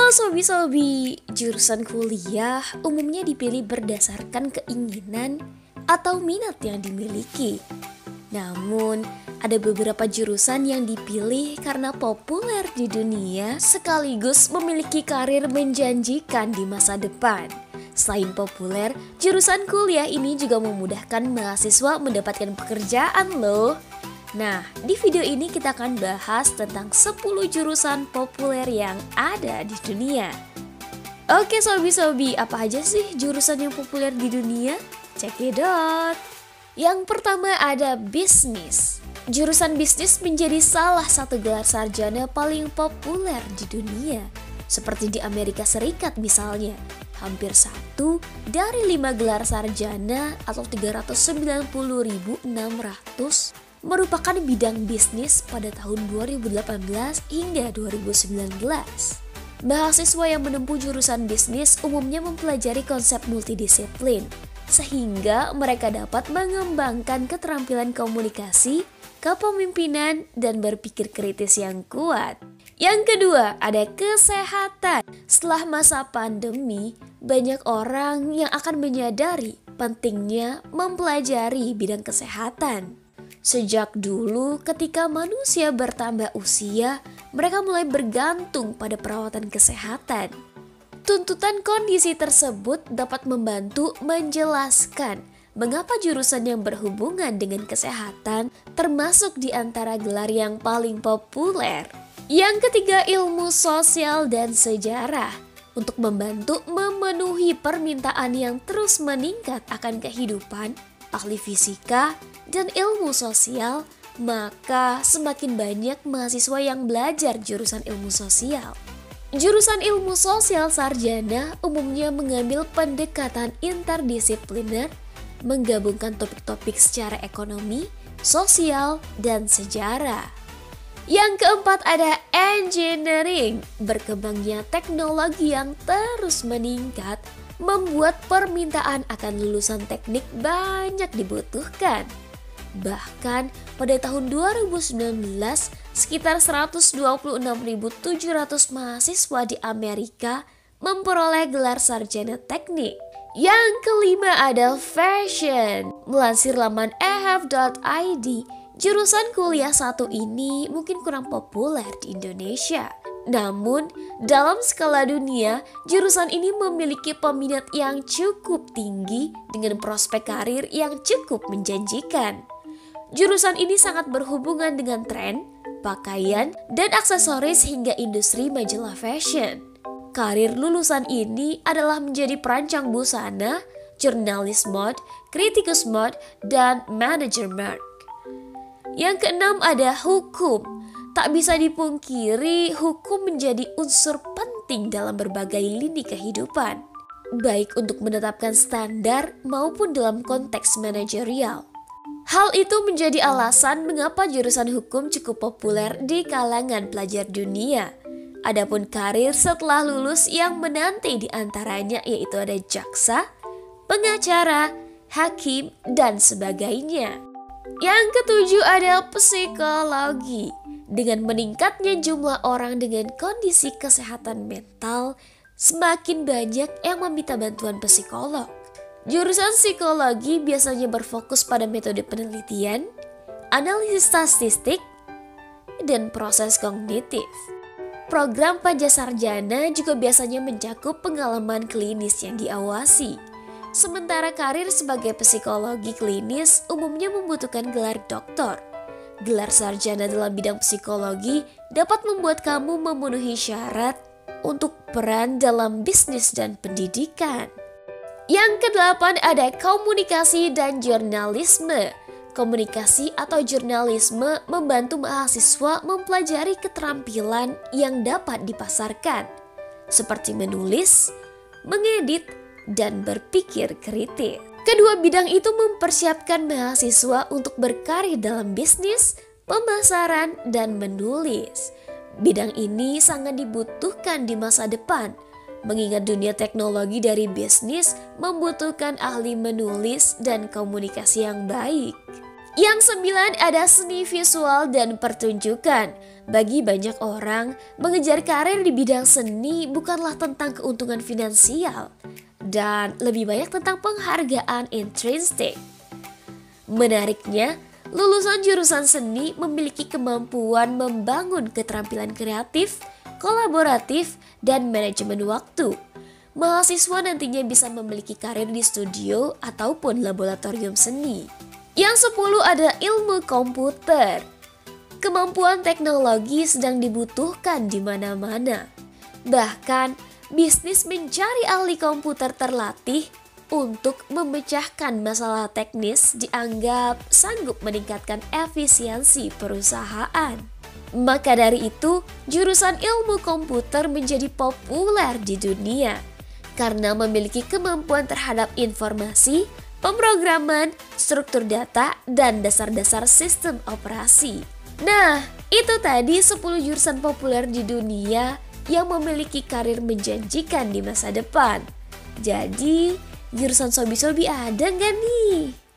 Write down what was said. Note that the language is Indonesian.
Halo sobi-sobi, jurusan kuliah umumnya dipilih berdasarkan keinginan atau minat yang dimiliki. Namun, ada beberapa jurusan yang dipilih karena populer di dunia sekaligus memiliki karir menjanjikan di masa depan. Selain populer, jurusan kuliah ini juga memudahkan mahasiswa mendapatkan pekerjaan loh. Nah, di video ini kita akan bahas tentang 10 jurusan populer yang ada di dunia. Oke sobi-sobi, apa aja sih jurusan yang populer di dunia? Cekidot! Yang pertama ada bisnis. Jurusan bisnis menjadi salah satu gelar sarjana paling populer di dunia. Seperti di Amerika Serikat misalnya, hampir 1 dari 5 gelar sarjana atau 390.600 merupakan bidang bisnis pada tahun 2018 hingga 2019. Mahasiswa yang menempuh jurusan bisnis umumnya mempelajari konsep multidisiplin, sehingga mereka dapat mengembangkan keterampilan komunikasi, kepemimpinan, dan berpikir kritis yang kuat. Yang kedua, ada kesehatan. Setelah masa pandemi, banyak orang yang akan menyadari pentingnya mempelajari bidang kesehatan. Sejak dulu ketika manusia bertambah usia, mereka mulai bergantung pada perawatan kesehatan. Tuntutan kondisi tersebut dapat membantu menjelaskan mengapa jurusan yang berhubungan dengan kesehatan termasuk di antara gelar yang paling populer. Yang ketiga, ilmu sosial dan sejarah. Untuk membantu memenuhi permintaan yang terus meningkat akan kehidupan, ahli fisika, dan ilmu sosial, maka semakin banyak mahasiswa yang belajar jurusan ilmu sosial. Jurusan ilmu sosial sarjana umumnya mengambil pendekatan interdisipliner, menggabungkan topik-topik secara ekonomi, sosial, dan sejarah. Yang keempat ada engineering. Berkembangnya teknologi yang terus meningkat membuat permintaan akan lulusan teknik banyak dibutuhkan. Bahkan pada tahun 2019, sekitar 126.700 mahasiswa di Amerika memperoleh gelar sarjana teknik. Yang kelima ada fashion. Melansir laman ehf.id, jurusan kuliah satu ini mungkin kurang populer di Indonesia. Namun, dalam skala dunia, jurusan ini memiliki peminat yang cukup tinggi dengan prospek karir yang cukup menjanjikan. Jurusan ini sangat berhubungan dengan tren, pakaian, dan aksesoris hingga industri majalah fashion. Karir lulusan ini adalah menjadi perancang busana, jurnalis mode, kritikus mode, dan manajer merk. Yang keenam ada hukum. Tak bisa dipungkiri, hukum menjadi unsur penting dalam berbagai lini kehidupan, baik untuk menetapkan standar maupun dalam konteks manajerial. Hal itu menjadi alasan mengapa jurusan hukum cukup populer di kalangan pelajar dunia. Adapun karir setelah lulus yang menanti di antaranya yaitu ada jaksa, pengacara, hakim, dan sebagainya. Yang ketujuh ada psikologi. Dengan meningkatnya jumlah orang dengan kondisi kesehatan mental, semakin banyak yang meminta bantuan psikolog. Jurusan psikologi biasanya berfokus pada metode penelitian, analisis statistik, dan proses kognitif. Program Panjasarjana juga biasanya mencakup pengalaman klinis yang diawasi. Sementara karir sebagai psikologi klinis umumnya membutuhkan gelar doktor. Gelar sarjana dalam bidang psikologi dapat membuat kamu memenuhi syarat untuk peran dalam bisnis dan pendidikan. Yang kedelapan ada komunikasi dan jurnalisme. Komunikasi atau jurnalisme membantu mahasiswa mempelajari keterampilan yang dapat dipasarkan, seperti menulis, mengedit, dan berpikir kritis. Kedua bidang itu mempersiapkan mahasiswa untuk berkarir dalam bisnis, pemasaran, dan menulis. Bidang ini sangat dibutuhkan di masa depan, mengingat dunia teknologi dari bisnis membutuhkan ahli menulis dan komunikasi yang baik. Yang 9 ada seni visual dan pertunjukan. Bagi banyak orang, mengejar karir di bidang seni bukanlah tentang keuntungan finansial dan lebih banyak tentang penghargaan intrinsik. Menariknya, lulusan jurusan seni memiliki kemampuan membangun keterampilan kreatif, kolaboratif, dan manajemen waktu. Mahasiswa nantinya bisa memiliki karir di studio ataupun laboratorium seni. Yang 10 ada ilmu komputer. Kemampuan teknologi sedang dibutuhkan di mana-mana. Bahkan, bisnis mencari ahli komputer terlatih untuk memecahkan masalah teknis dianggap sanggup meningkatkan efisiensi perusahaan. Maka dari itu, jurusan ilmu komputer menjadi populer di dunia karena memiliki kemampuan terhadap informasi, pemrograman, struktur data, dan dasar-dasar sistem operasi. Nah, itu tadi 10 jurusan populer di dunia yang memiliki karir menjanjikan di masa depan. Jadi, jurusan sobi-sobi ada nggak nih?